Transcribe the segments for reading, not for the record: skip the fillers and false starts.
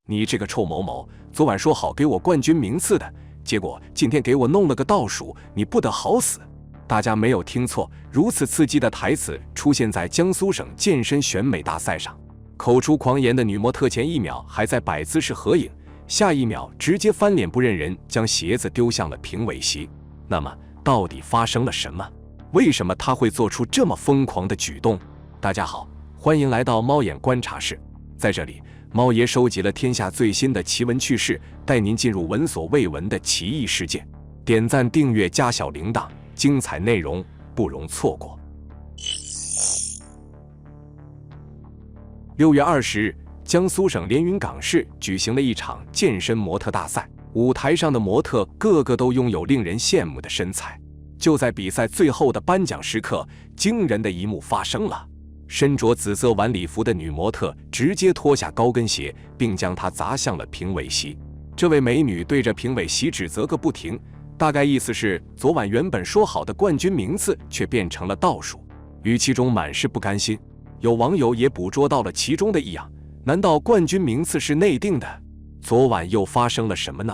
你这个臭某某，昨晚说好给我冠军名次的，结果今天给我弄了个倒数，你不得好死！大家没有听错，如此刺激的台词出现在江苏省健身选美大赛上。口出狂言的女模特前一秒还在摆姿势合影，下一秒直接翻脸不认人，将鞋子丢向了评委席。那么，到底发生了什么？为什么她会做出这么疯狂的举动？大家好，欢迎来到猫眼观察室，在这里，猫爷收集了天下最新的奇闻趣事，带您进入闻所未闻的奇异世界。点赞、订阅加小铃铛，精彩内容不容错过。6月20日，江苏省连云港市举行了一场健身模特大赛，舞台上的模特个个都拥有令人羡慕的身材。就在比赛最后的颁奖时刻，惊人的一幕发生了。身着紫色晚礼服的女模特直接脱下高跟鞋，并将它砸向了评委席。这位美女对着评委席指责个不停，大概意思是昨晚原本说好的冠军名次却变成了倒数，语气中满是不甘心。有网友也捕捉到了其中的异样，难道冠军名次是内定的？昨晚又发生了什么呢？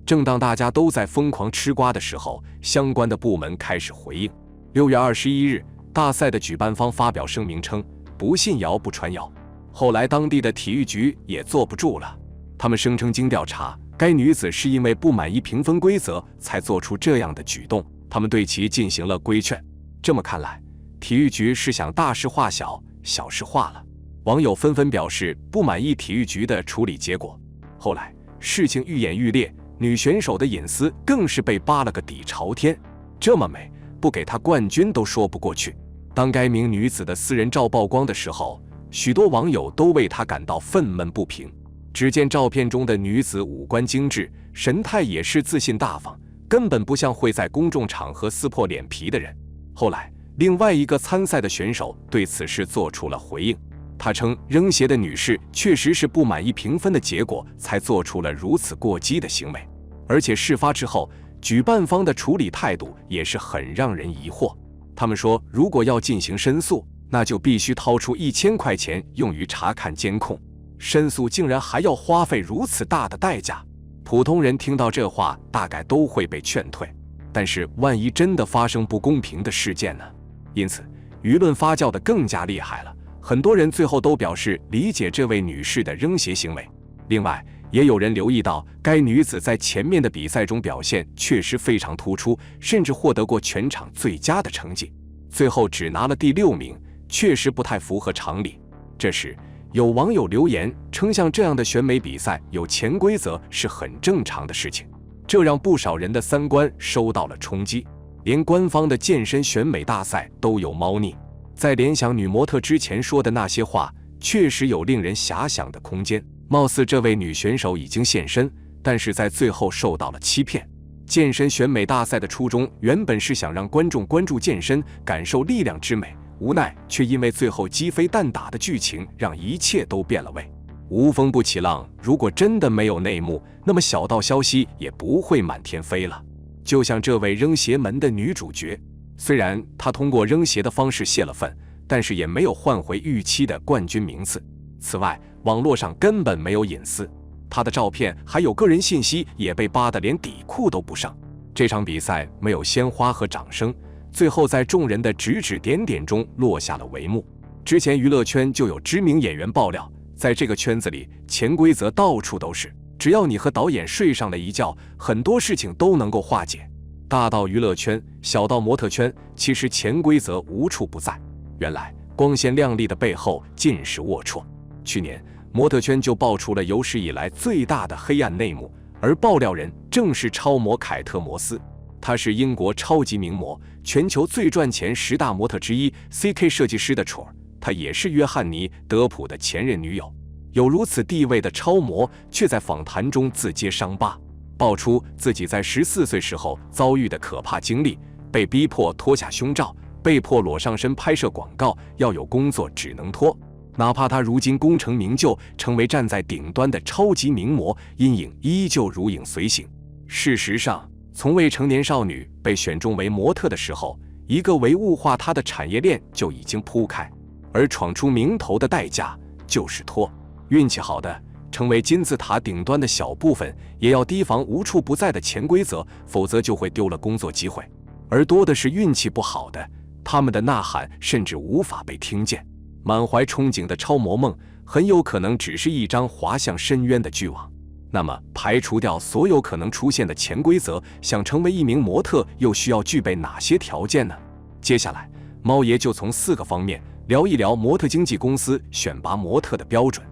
正当大家都在疯狂吃瓜的时候，相关的部门开始回应。6月21日，大赛的举办方发表声明称，不信谣不传谣。后来当地的体育局也坐不住了，他们声称经调查，该女子是因为不满意评分规则才做出这样的举动，他们对其进行了规劝。这么看来，体育局是想大事化小，小事化了。网友纷纷表示不满意体育局的处理结果。后来事情愈演愈烈，女选手的隐私更是被扒了个底朝天。这么美，不给她冠军都说不过去。当该名女子的私人照曝光的时候，许多网友都为她感到愤懑不平。只见照片中的女子五官精致，神态也是自信大方，根本不像会在公众场合撕破脸皮的人。后来另外一个参赛的选手对此事做出了回应，他称扔鞋的女士确实是不满意评分的结果才做出了如此过激的行为，而且事发之后举办方的处理态度也是很让人疑惑。他们说，如果要进行申诉，那就必须掏出1000块钱用于查看监控，申诉竟然还要花费如此大的代价。普通人听到这话大概都会被劝退，但是万一真的发生不公平的事件呢？因此舆论发酵得更加厉害了，很多人最后都表示理解这位女士的扔鞋行为。另外也有人留意到，该女子在前面的比赛中表现确实非常突出，甚至获得过全场最佳的成绩，最后只拿了第6名，确实不太符合常理。这时有网友留言称，像这样的选美比赛有潜规则是很正常的事情，这让不少人的三观受到了冲击。连官方的健身选美大赛都有猫腻，在联想女模特之前说的那些话，确实有令人遐想的空间。貌似这位女选手已经现身，但是在最后受到了欺骗。健身选美大赛的初衷原本是想让观众关注健身，感受力量之美，无奈却因为最后鸡飞蛋打的剧情让一切都变了味。无风不起浪，如果真的没有内幕，那么小道消息也不会满天飞了。就像这位扔鞋门的女主角，虽然她通过扔鞋的方式泄了愤，但是也没有换回预期的冠军名次。此外，网络上根本没有隐私，她的照片还有个人信息也被扒得连底裤都不剩。这场比赛没有鲜花和掌声，最后在众人的指指点点中落下了帷幕。之前娱乐圈就有知名演员爆料，在这个圈子里潜规则到处都是，只要你和导演睡上了一觉，很多事情都能够化解。大到娱乐圈，小到模特圈，其实潜规则无处不在。原来光鲜亮丽的背后尽是龌龊。去年模特圈就爆出了有史以来最大的黑暗内幕，而爆料人正是超模凯特·摩斯。她是英国超级名模，全球最赚钱10大模特之一 ，CK 设计师的宠儿。她也是约翰尼·德普的前任女友。有如此地位的超模，却在访谈中自揭伤疤，爆出自己在14岁时候遭遇的可怕经历，被逼迫脱下胸罩，被迫裸上身拍摄广告，要有工作只能脱。哪怕她如今功成名就，成为站在顶端的超级名模，阴影依旧如影随形。事实上，从未成年少女被选中为模特的时候，一个维物化它的产业链就已经铺开，而闯出名头的代价就是拖。运气好的，成为金字塔顶端的小部分，也要提防无处不在的潜规则，否则就会丢了工作机会。而多的是运气不好的，他们的呐喊甚至无法被听见。满怀憧憬的超模梦，很有可能只是一张滑向深渊的巨网。那么，排除掉所有可能出现的潜规则，想成为一名模特又需要具备哪些条件呢？接下来，猫爷就从4个方面聊一聊模特经纪公司选拔模特的标准。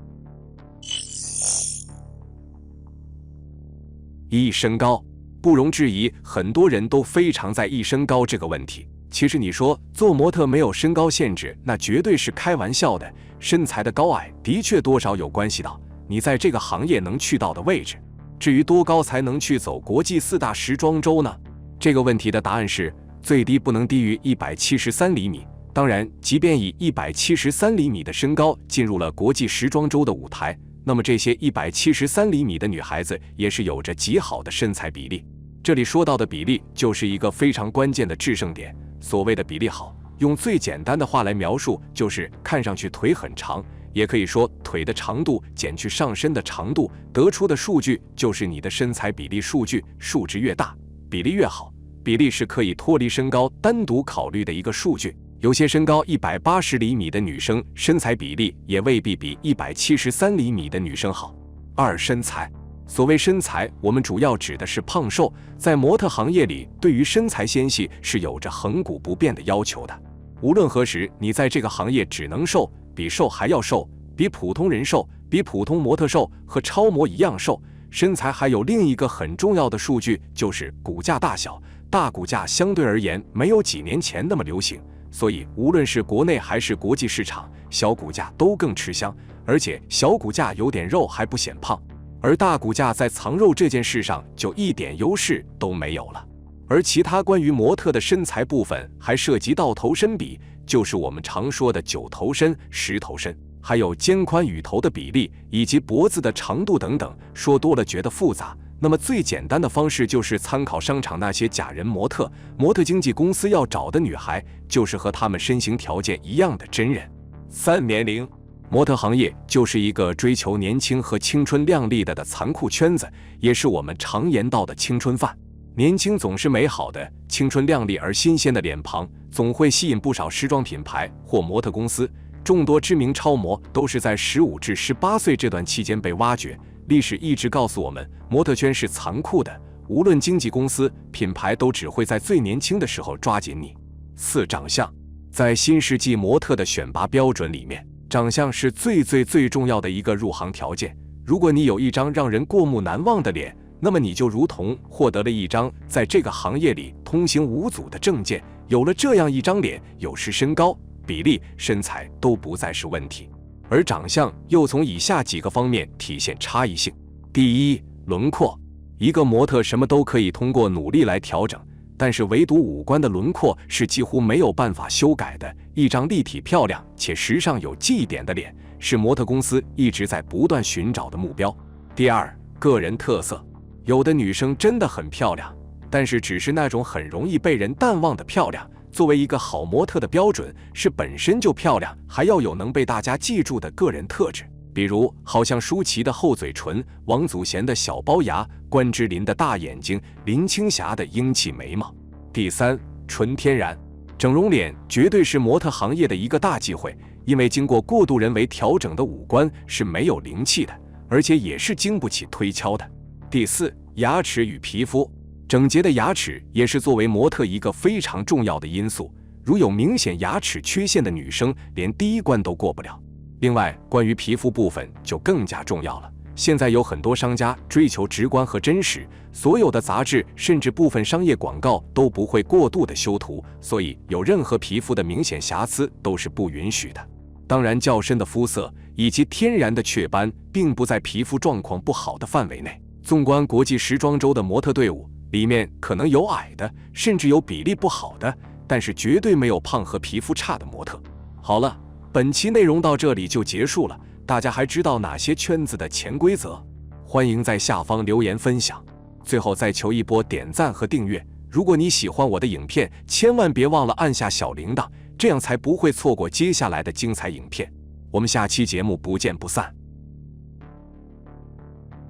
1、身高。不容置疑，很多人都非常在意身高这个问题。其实你说做模特没有身高限制，那绝对是开玩笑的。身材的高矮的确多少有关系到你在这个行业能去到的位置。至于多高才能去走国际4大时装周呢？这个问题的答案是最低不能低于173厘米。当然，即便以173厘米的身高进入了国际时装周的舞台，那么这些173厘米的女孩子也是有着极好的身材比例。这里说到的比例就是一个非常关键的制胜点。所谓的比例好，用最简单的话来描述，就是看上去腿很长，也可以说腿的长度减去上身的长度，得出的数据就是你的身材比例数据。数值越大，比例越好。比例是可以脱离身高单独考虑的一个数据。有些身高180厘米的女生，身材比例也未必比173厘米的女生好。2、身材。所谓身材，我们主要指的是胖瘦。在模特行业里，对于身材纤细是有着亘古不变的要求的。无论何时，你在这个行业只能瘦，比瘦还要瘦，比普通人瘦，比普通模特瘦，和超模一样瘦。身材还有另一个很重要的数据，就是骨架大小。大骨架相对而言没有几年前那么流行，所以无论是国内还是国际市场，小骨架都更吃香。而且小骨架有点肉还不显胖，而大骨架在藏肉这件事上就一点优势都没有了。而其他关于模特的身材部分还涉及到头身比，就是我们常说的9头身、10头身，还有肩宽与头的比例，以及脖子的长度等等。说多了觉得复杂，那么最简单的方式就是参考商场那些假人模特，模特经纪公司要找的女孩就是和她们身形条件一样的真人。3、年龄。模特行业就是一个追求年轻和青春靓丽的残酷圈子，也是我们常言道的青春饭。年轻总是美好的，青春靓丽而新鲜的脸庞总会吸引不少时装品牌或模特公司。众多知名超模都是在15至18岁这段期间被挖掘。历史一直告诉我们，模特圈是残酷的，无论经纪公司、品牌都只会在最年轻的时候抓紧你。4、长相。在新世纪模特的选拔标准里面，长相是最重要的一个入行条件。如果你有一张让人过目难忘的脸，那么你就如同获得了一张在这个行业里通行无阻的证件。有了这样一张脸，有时身高、比例、身材都不再是问题。而长相又从以下几个方面体现差异性。第一，轮廓。一个模特什么都可以通过努力来调整，但是唯独五官的轮廓是几乎没有办法修改的。一张立体漂亮且时尚有记忆点的脸，是模特公司一直在不断寻找的目标。第二，个人特色。有的女生真的很漂亮，但是只是那种很容易被人淡忘的漂亮。作为一个好模特的标准是本身就漂亮，还要有能被大家记住的个人特质，比如好像舒淇的厚嘴唇、王祖贤的小龅牙、关之琳的大眼睛、林青霞的英气眉毛。第三，纯天然。整容脸绝对是模特行业的一个大忌讳，因为经过过度人为调整的五官是没有灵气的，而且也是经不起推敲的。第四，牙齿与皮肤。整洁的牙齿也是作为模特一个非常重要的因素，如有明显牙齿缺陷的女生，连第一关都过不了。另外，关于皮肤部分就更加重要了。现在有很多商家追求直观和真实，所有的杂志甚至部分商业广告都不会过度的修图，所以有任何皮肤的明显瑕疵都是不允许的。当然，较深的肤色以及天然的雀斑并不在皮肤状况不好的范围内。纵观国际时装周的模特队伍，里面可能有矮的，甚至有比例不好的，但是绝对没有胖和皮肤差的模特。好了，本期内容到这里就结束了。大家还知道哪些圈子的潜规则？欢迎在下方留言分享。最后再求一波点赞和订阅，如果你喜欢我的影片，千万别忘了按下小铃铛，这样才不会错过接下来的精彩影片。我们下期节目不见不散。